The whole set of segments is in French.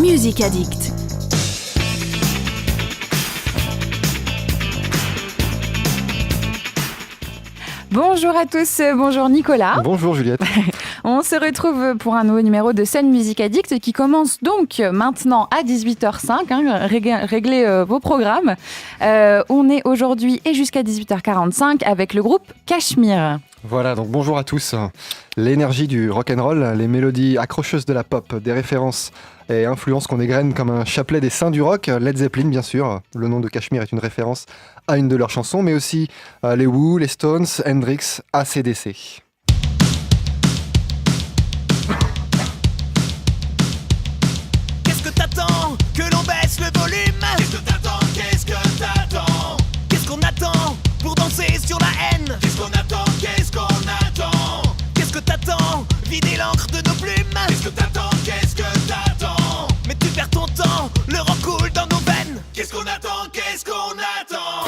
Musique Addict. Bonjour à tous, bonjour Nicolas. Bonjour Juliette. On se retrouve pour un nouveau numéro de Sun Music Addict qui commence donc maintenant à 18h05. Réglez vos programmes. On est aujourd'hui et jusqu'à 18h45 avec le groupe Cachemire. Voilà, donc bonjour à tous. L'énergie du rock'n'roll, les mélodies accrocheuses de la pop, des références et influences qu'on égrène comme un chapelet des saints du rock. Led Zeppelin, bien sûr. Le nom de Cachemire est une référence à une de leurs chansons, mais aussi les Who, les Stones, Hendrix, AC/DC. Qu'est-ce que t'attends? Que l'on baisse le volume? Qu'est-ce que t'attends? Qu'est-ce que t'attends? Qu'est-ce qu'on attend pour danser sur la haine? Qu'est-ce qu'on attend? Qu'est-ce qu'on attend? Qu'est-ce que t'attends? Vider l'encre de nos plumes? Qu'est-ce que t'attends? Qu'est-ce que t'attends? Mais tu perds ton temps, le rock coule dans nos veines. Qu'est-ce qu'on attend? Qu'est-ce qu'on attend?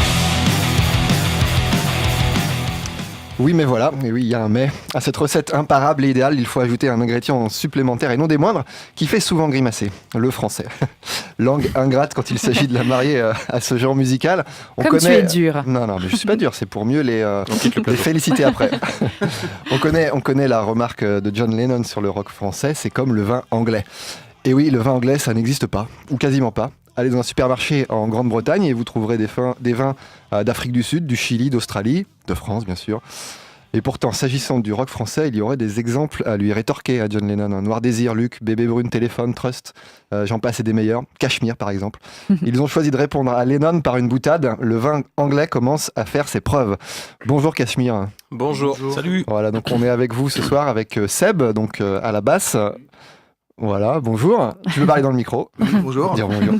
Oui, mais voilà, et oui, il y a un mais. À cette recette imparable et idéale, il faut ajouter un ingrédient supplémentaire et non des moindres, qui fait souvent grimacer, le français. Langue ingrate quand il s'agit de la marier à ce genre musical. Tu es dur. Non, mais je suis pas dur, c'est pour mieux les féliciter après. on connaît la remarque de John Lennon sur le rock français, c'est comme le vin anglais. Et oui, le vin anglais, ça n'existe pas, ou quasiment pas. Allez dans un supermarché en Grande-Bretagne et vous trouverez des vins d'Afrique du Sud, du Chili, d'Australie, de France bien sûr. Et pourtant, s'agissant du rock français, il y aurait des exemples à lui rétorquer à John Lennon. Noir Désir, Luc, Bébé Brune, Téléphone, Trust, j'en passe et des meilleurs. Cachemire par exemple. Ils ont choisi de répondre à Lennon par une boutade. Le vin anglais commence à faire ses preuves. Bonjour Cachemire. Bonjour. Salut. Voilà, donc on est avec vous ce soir avec Seb, donc à la basse. Voilà, bonjour. Tu veux parler dans le micro? Bonjour. Dire bonjour.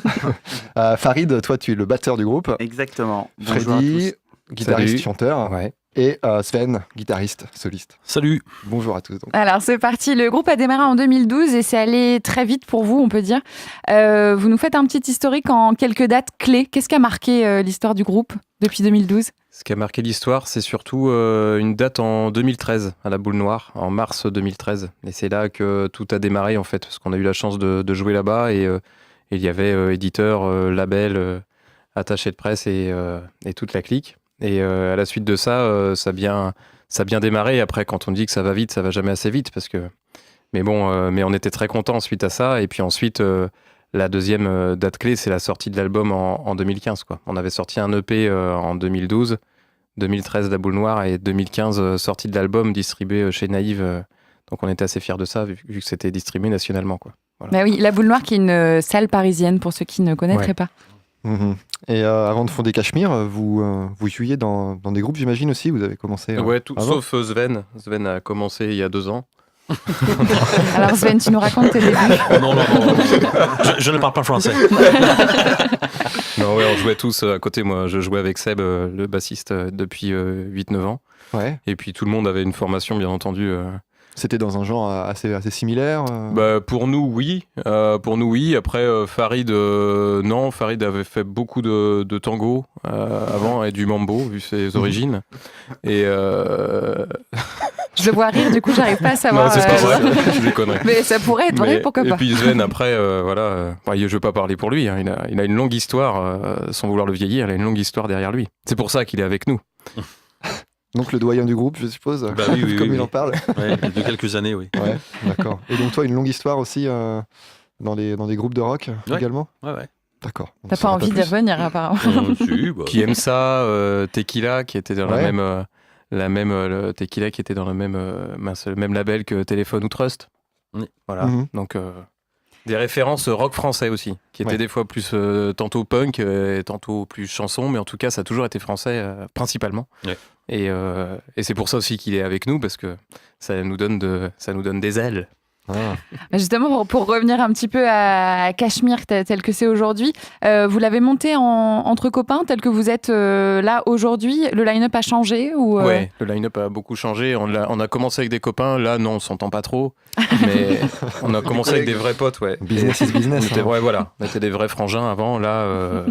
Farid, toi tu es le batteur du groupe. Exactement. Freddy, guitariste, Salut. chanteur. Ouais. Et Sven, guitariste, soliste. Salut. Bonjour à tous. Donc. Alors c'est parti, le groupe a démarré en 2012 et c'est allé très vite pour vous, on peut dire. Vous nous faites un petit historique en quelques dates clés. Qu'est-ce qui a marqué l'histoire du groupe depuis 2012 ? Ce qui a marqué l'histoire, c'est surtout une date en 2013, à la Boule Noire, en mars 2013. Et c'est là que tout a démarré, en fait, parce qu'on a eu la chance de jouer là-bas et il y avait éditeur, label, attaché de presse et toute la clique. Et à la suite de ça, ça a bien démarré. Et après, quand on dit que ça va vite, ça va jamais assez vite, parce que... Mais bon, mais on était très contents suite à ça. Et puis ensuite... La deuxième date clé, c'est la sortie de l'album en 2015. Quoi. On avait sorti un EP en 2012, 2013 La Boule Noire et 2015 sortie de l'album distribué chez Naïve. Donc on était assez fiers de ça vu que c'était distribué nationalement. Quoi. Voilà. Bah oui, La Boule Noire qui est une salle parisienne pour ceux qui ne connaîtraient pas. Mmh. Et avant de fonder Cachemire, vous jouiez dans des groupes, j'imagine aussi. Vous avez commencé. Ouais, tout sauf Sven. Sven a commencé il y a 2 ans. Alors Sven, tu nous racontes tes débuts? Non. Je ne parle pas français. Non, ouais, on jouait tous à côté. Moi, je jouais avec Seb, le bassiste, depuis 8-9 ans. Ouais. Et puis tout le monde avait une formation, bien entendu. C'était dans un genre assez similaire Bah, pour nous, oui. Après, Farid, non. Farid avait fait beaucoup de tango avant et du mambo, vu ses origines. Et... Je vois rire, du coup, j'arrive pas à savoir. Non, c'est pas vrai, je lui connais. Mais ça pourrait être vrai, pourquoi pas. Et puis Sven, après, je veux pas parler pour lui. Hein, il a une longue histoire, sans vouloir le vieillir, il a une longue histoire derrière lui. C'est pour ça qu'il est avec nous. Donc le doyen du groupe, je suppose, Bah oui, comme il oui. en parle. Ouais, de quelques années, oui. Ouais, d'accord. Et donc toi, une longue histoire aussi dans des groupes de rock également? Ouais. D'accord. On T'as saura pas envie d'y plus. revenir, apparemment. Si, bah. Qui aime ça, Tequila, qui était dans Ouais. le Tequila qui était dans le même label que Téléphone ou Trust. Oui. Voilà. Mhm. Donc des références rock français aussi, qui étaient Ouais. des fois plus tantôt punk, tantôt plus chanson, mais en tout cas ça a toujours été français principalement. Ouais. Et c'est pour ça aussi qu'il est avec nous, parce que ça nous donne des ailes. Ah. Justement, pour revenir un petit peu à Cachemire tel que c'est aujourd'hui, vous l'avez monté entre copains tel que vous êtes là aujourd'hui. Le line-up a changé ou Ouais, le line-up a beaucoup changé. On a commencé avec des copains. Là, non, on s'entend pas trop. Mais on a commencé avec des vrais potes, ouais. Business is business. On était, hein. ouais, voilà. On était des vrais frangins avant. Là,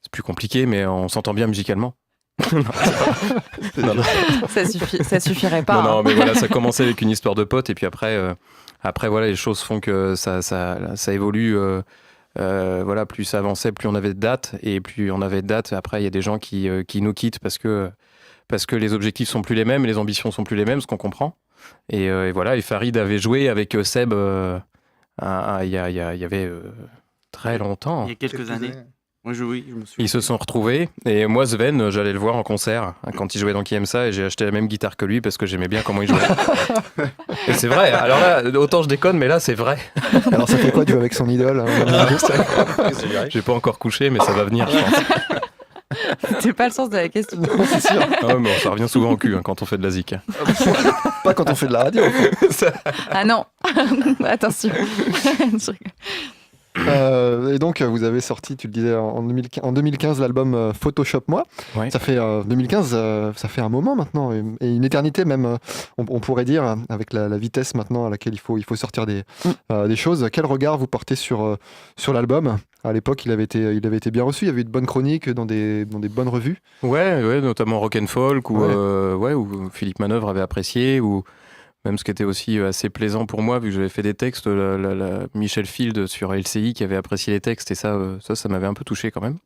c'est plus compliqué, mais on s'entend bien musicalement. Ça suffirait pas. Non, mais voilà, ça commençait avec une histoire de potes. Et puis après, Après, voilà, les choses font que ça évolue. Voilà, plus ça avançait, plus on avait de dates. Et plus on avait de dates, après, il y a des gens qui nous quittent parce que les objectifs sont plus les mêmes, les ambitions sont plus les mêmes, ce qu'on comprend. Et voilà, et Farid avait joué avec Seb il y avait très longtemps. Il y a quelques années. Moi, je me souviens. Ils se sont retrouvés et moi Sven, j'allais le voir en concert quand il jouait dans Qui aime ça et j'ai acheté la même guitare que lui parce que j'aimais bien comment il jouait. Et c'est vrai, alors là, autant je déconne mais là c'est vrai. Alors ça fait quoi de jouer avec son idole hein J'ai pas encore couché mais ça va venir je pense. C'était pas le sens de la question. C'est sûr. Ah ouais, mais ça revient souvent au cul quand on fait de la zik. Pas quand on fait de la radio. Ah non. Attention. Et donc vous avez sorti, tu le disais, en 2015 l'album Photoshop Moi. Ouais. Ça fait 2015, ça fait un moment maintenant et une éternité même. On pourrait dire avec la vitesse maintenant à laquelle il faut sortir des choses. Quel regard vous portez sur l'album? À l'époque, il avait été bien reçu. Il y avait eu de bonnes chroniques dans des bonnes revues. Ouais, notamment Rock and Folk où Ouais. où Philippe Manœuvre avait apprécié ou même ce qui était aussi assez plaisant pour moi, vu que j'avais fait des textes, Michel Field sur LCI qui avait apprécié les textes, et ça m'avait un peu touché quand même.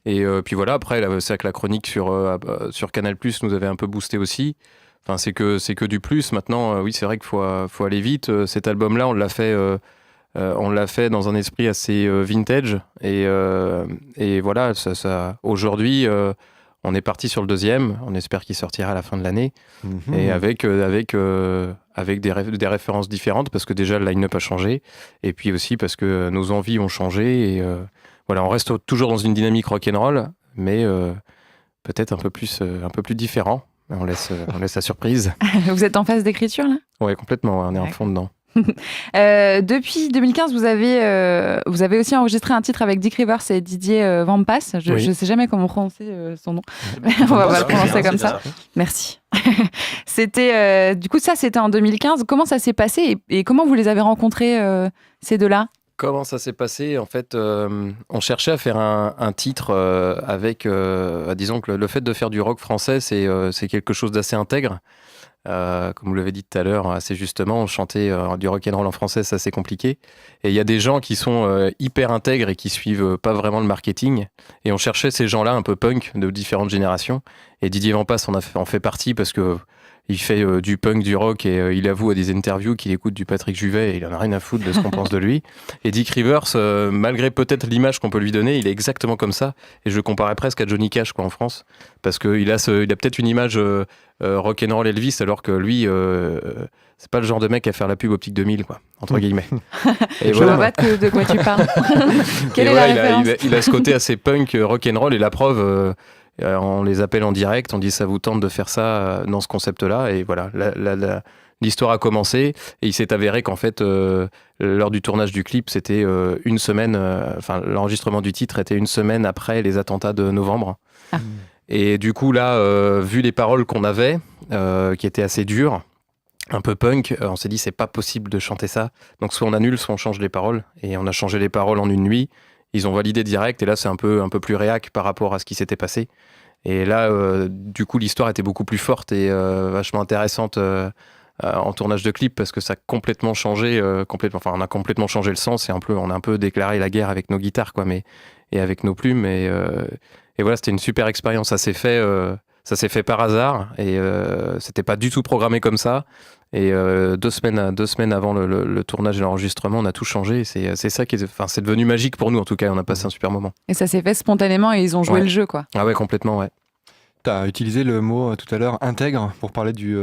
Et puis voilà, après, c'est vrai que la chronique sur Canal+, nous avait un peu boosté aussi. Enfin, c'est que du plus. Maintenant, oui, c'est vrai qu'il faut aller vite. Cet album-là, on l'a fait dans un esprit assez vintage. Et voilà, aujourd'hui... on est parti sur le deuxième, on espère qu'il sortira à la fin de l'année, et avec des références différentes, parce que déjà le line-up a changé, et puis aussi parce que nos envies ont changé, et voilà, on reste toujours dans une dynamique rock'n'roll, mais peut-être un peu plus différent. On laisse la surprise. Vous êtes en phase d'écriture là? Ouais, complètement, on est en fond dedans. Depuis 2015, vous avez aussi enregistré un titre avec Dick Rivers et Didier Vampas. Je ne sais jamais comment prononcer son nom. On va le prononcer comme ça. Merci. C'était du coup c'était en 2015. Comment ça s'est passé et comment vous les avez rencontrés ces deux-là? Comment ça s'est passé? En fait, on cherchait à faire un titre avec, disons que le fait de faire du rock français, c'est quelque chose d'assez intègre. Comme vous l'avez dit tout à l'heure, assez justement, chanter du rock'n'roll en français, c'est assez compliqué. Et il y a des gens qui sont hyper intègres et qui suivent pas vraiment le marketing. Et on cherchait ces gens-là un peu punk de différentes générations. Et Didier Vampas en fait partie parce que il fait du punk, du rock et il avoue à des interviews qu'il écoute du Patrick Juvet et il en a rien à foutre de ce qu'on pense de lui. Et Dick Rivers, malgré peut-être l'image qu'on peut lui donner, il est exactement comme ça. Et je le comparais presque à Johnny Cash en France, parce qu'il a peut-être une image rock'n'roll Elvis, alors que lui, c'est pas le genre de mec à faire la pub Optique 2000, entre guillemets. Et je vois pas de quoi tu parles. Quelle est la référence? Il a ce côté assez punk rock'n'roll et la preuve... on les appelle en direct, on dit ça vous tente de faire ça dans ce concept-là, et voilà, l'histoire a commencé, et il s'est avéré qu'en fait, lors du tournage du clip, c'était une semaine, l'enregistrement du titre était une semaine après les attentats de novembre. Ah. Et du coup, là, vu les paroles qu'on avait, qui étaient assez dures, un peu punk, on s'est dit c'est pas possible de chanter ça, donc soit on annule, soit on change les paroles, et on a changé les paroles en une nuit. Ils ont validé direct, et là c'est un peu plus réac par rapport à ce qui s'était passé. Et là, du coup, l'histoire était beaucoup plus forte et vachement intéressante en tournage de clip, parce que ça a complètement changé, on a complètement changé le sens, et on a un peu déclaré la guerre avec nos guitares, et avec nos plumes. Et voilà, c'était une super expérience. Ça s'est fait par hasard, et c'était pas du tout programmé comme ça. Et 2 semaines avant le tournage et l'enregistrement, on a tout changé. C'est ça c'est devenu magique pour nous, en tout cas. On a passé un super moment. Et ça s'est fait spontanément et ils ont joué le jeu, quoi. Ah ouais, complètement, ouais. Tu as utilisé le mot tout à l'heure, intègre, pour parler du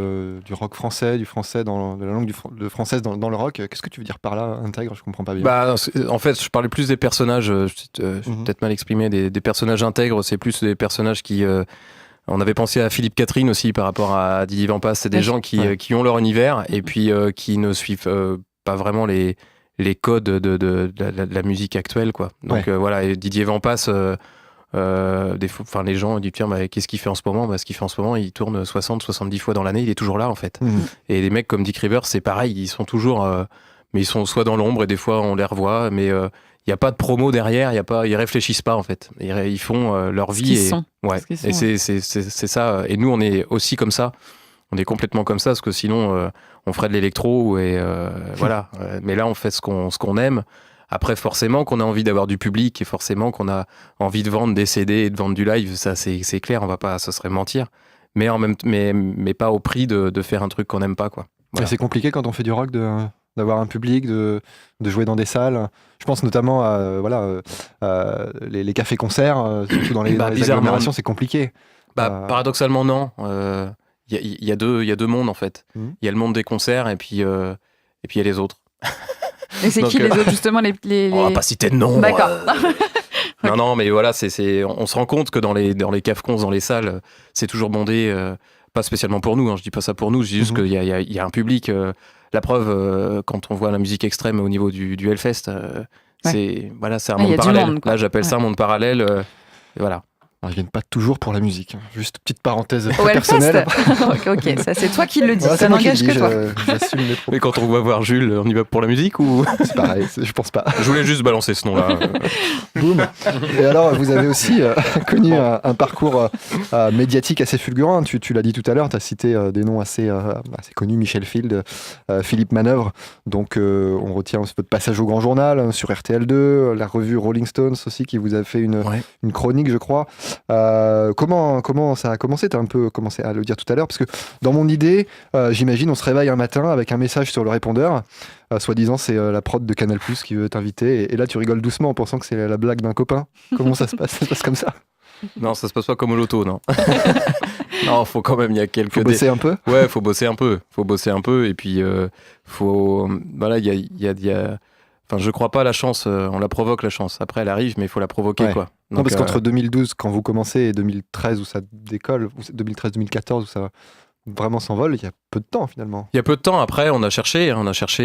rock français, de la langue française dans le rock. Qu'est-ce que tu veux dire par là, intègre? Je comprends pas bien. En fait, je parlais plus des personnages, peut-être mal exprimé, des personnages intègres. C'est plus des personnages qui... on avait pensé à Philippe Catherine aussi par rapport à Didier Vampas. C'est des gens qui ont leur univers et puis qui ne suivent pas vraiment les codes de la musique actuelle, quoi. Donc voilà, et Didier Vampas... les gens disent tiens, qu'est-ce qu'il fait en ce moment? Ce qu'il fait en ce moment, il tourne 60-70 fois dans l'année, il est toujours là en fait. Et des mecs comme Dick Rivers, c'est pareil, ils sont toujours mais ils sont soit dans l'ombre et des fois on les revoit, mais il n'y a pas de promo derrière, ils réfléchissent pas en fait, ils font leur vie et c'est ça. Et nous on est aussi comme ça. on est complètement comme ça, parce que sinon, on ferait de l'électro, et voilà. Mais là, on fait ce qu'on aime. Après, forcément qu'on a envie d'avoir du public, et forcément qu'on a envie de vendre des CD et de vendre du live, ça c'est clair, on va pas, ça serait mentir. Mais mais pas au prix de faire un truc qu'on n'aime pas, quoi. Voilà. Et c'est compliqué quand on fait du rock d'avoir un public, de jouer dans des salles. Je pense notamment à les cafés-concerts, surtout dans les agglomérations, c'est compliqué. Paradoxalement, non. Il y a deux mondes, en fait. Il y a le monde des concerts, et puis il y a les autres. Et c'est qui les autres, justement, les... On va pas citer de nom. D'accord. Non, mais voilà, on se rend compte que dans les cafés-cons, dans les salles, c'est toujours bondé, pas spécialement pour nous, hein, je dis pas ça pour nous, je dis juste qu'il y a un public. La preuve, quand on voit la musique extrême au niveau du Hellfest, c'est un monde parallèle. Là, j'appelle ça un monde parallèle. Et voilà. Alors, ils viennent pas toujours pour la musique. Juste petite parenthèse très personnelle. Ok, ça c'est toi qui le dis, Ouais, ça n'engage que toi. J'assume mes propos. Mais quand on va voir Jules, on y va pour la musique ou... C'est pareil, je pense pas. Je voulais juste balancer ce nom-là. Boum. Et alors, vous avez aussi connu un parcours médiatique assez fulgurant. Tu l'as dit tout à l'heure, tu as cité des noms assez connus, Michel Field, Philippe Manœuvre. Donc, on retient votre passage au Grand Journal, sur RTL2, la revue Rolling Stones aussi, qui vous a fait une chronique, je crois. Comment ça a commencé? Tu as un peu commencé à le dire tout à l'heure, parce que dans mon idée, j'imagine, on se réveille un matin avec un message sur le répondeur. Soi-disant, c'est la prod de Canal+ qui veut t'inviter. Et là, tu rigoles doucement en pensant que c'est la blague d'un copain. Comment ça se passe? Ça se passe comme ça? Non, ça se passe pas comme au loto, non. Non, faut quand même, il y a quelques... Faut bosser un peu? Ouais, faut bosser un peu. Et puis, voilà, il y a... Enfin, je crois pas à la chance, on la provoque la chance. Après, elle arrive, mais il faut la provoquer, quoi. Donc, non, parce qu'entre 2012, quand vous commencez, et 2013, où ça décolle, 2013-2014, où ça vraiment s'envole, il y a peu de temps, finalement. Il y a peu de temps. Après, on a cherché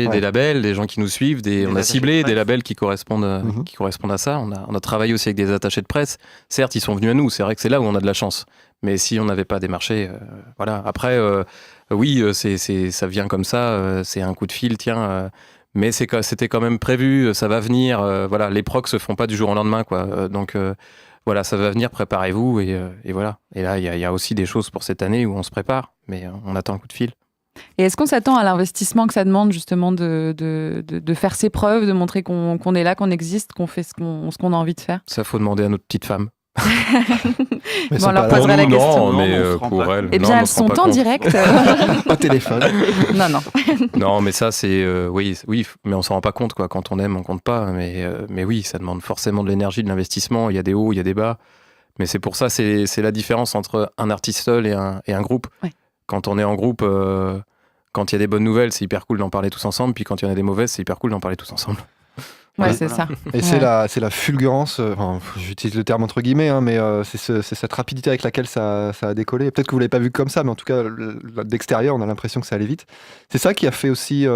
des labels, des gens qui nous suivent, on a ciblé des labels qui correspondent à ça. On a travaillé aussi avec des attachés de presse. Certes, ils sont venus à nous. C'est vrai que c'est là où on a de la chance. Mais si on n'avait pas démarché, voilà. Après, oui, ça vient comme ça. C'est un coup de fil, tiens... mais c'était quand même prévu, ça va venir. Voilà, les procs se font pas du jour au lendemain, quoi. Donc voilà, ça va venir, préparez-vous, et voilà. Et là, il y a aussi des choses pour cette année où on se prépare, mais on attend un coup de fil. Et est-ce qu'on s'attend à l'investissement que ça demande, justement, de faire ses preuves, de montrer qu'on est là, qu'on existe, qu'on fait ce qu'on a envie de faire? Ça, faut demander à notre petite femme. Mais bon, alors pas posera la question. Non, mais pour elle. Eh bien, elles sont en direct. Pas téléphone. Non. Non, mais ça, c'est... oui, mais on s'en rend pas compte, quoi. Quand on aime, on compte pas. Mais oui, ça demande forcément de l'énergie, de l'investissement. Il y a des hauts, il y a des bas. Mais c'est pour ça, c'est la différence entre un artiste seul et un groupe. Ouais. Quand on est en groupe, quand il y a des bonnes nouvelles, c'est hyper cool d'en parler tous ensemble. Puis quand il y en a des mauvaises, c'est hyper cool d'en parler tous ensemble. Ouais, c'est ça. Et c'est la fulgurance, j'utilise le terme entre guillemets, mais c'est cette rapidité avec laquelle ça a décollé. Peut-être que vous ne l'avez pas vu comme ça, mais en tout cas, d'extérieur, on a l'impression que ça allait vite. C'est ça qui a fait aussi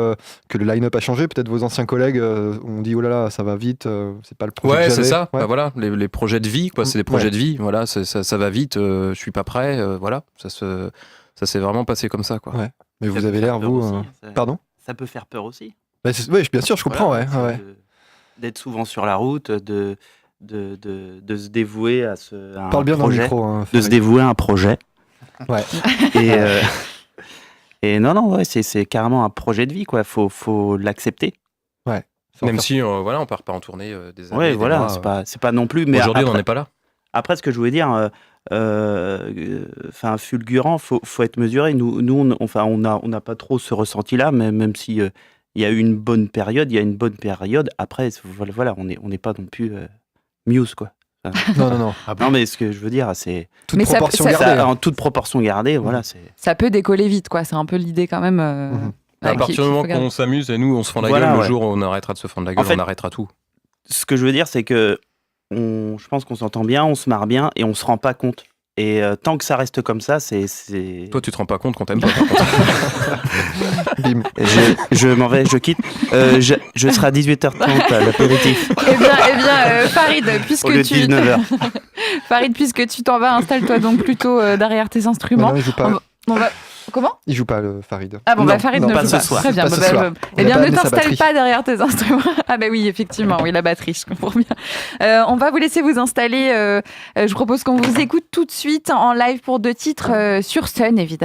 que le line-up a changé. Peut-être vos anciens collègues ont dit, oh là là, ça va vite, c'est pas le projet que j'avais. C'est ça. Ouais. Bah voilà, les projets de vie, quoi, c'est des projets de vie. Voilà, ça va vite, je suis pas prêt, voilà. Ça s'est vraiment passé comme ça, quoi. Ouais. Mais vous avez l'air, vous... Pardon? Ça peut faire peur aussi. Oui, bien sûr, je comprends, ouais. D'être souvent sur la route, de se dévouer à un Parle bien projet, dans le micro, hein, de se dévouer à un projet. Ouais. Et non, c'est carrément un projet de vie, quoi. Faut l'accepter. Ouais. Même si, voilà, on part pas en tournée des années. Ouais, voilà, mois, c'est pas non plus. Mais aujourd'hui, on n'en est pas là. Après, ce que je voulais dire, fulgurant, faut être mesuré. Nous, on n'a pas trop ce ressenti-là, même si. Il y a eu une bonne période, Après, voilà, on n'est pas non plus Muse, quoi. Non. Non, mais ce que je veux dire, c'est... Toute proportion gardée. En toute proportion gardée, voilà. Ça peut décoller vite, quoi. C'est un peu l'idée, quand même. À partir du moment qu'on s'amuse, et nous, on se fend la gueule, le jour où on arrêtera de se fendre la gueule, en fait, on arrêtera tout. Ce que je veux dire, c'est que je pense qu'on s'entend bien, on se marre bien, et on se rend pas compte. Et tant que ça reste comme ça, c'est... Toi, tu te rends pas compte qu'on t'aime pas, par contre. Bim. Je m'en vais, je quitte. Je serai à 18h30 à l'apéritif. Eh bien, Farid, puisque au lieu de 19h. Farid, puisque tu t'en vas, installe-toi donc plutôt derrière tes instruments. Non, il joue pas. On va... Comment? Il joue pas, le Farid. Ah bon, non, Farid non, ne pas joue ce pas. soir. Très bien. Pas ce soir. Eh bien, Il a ne pas amené sa t'installe batterie. pas derrière tes instruments. Ah bah oui, effectivement, oui, la batterie, je comprends bien. On va vous laisser vous installer. Je propose qu'on vous écoute tout de suite en live pour 2 titres sur Sun, évidemment.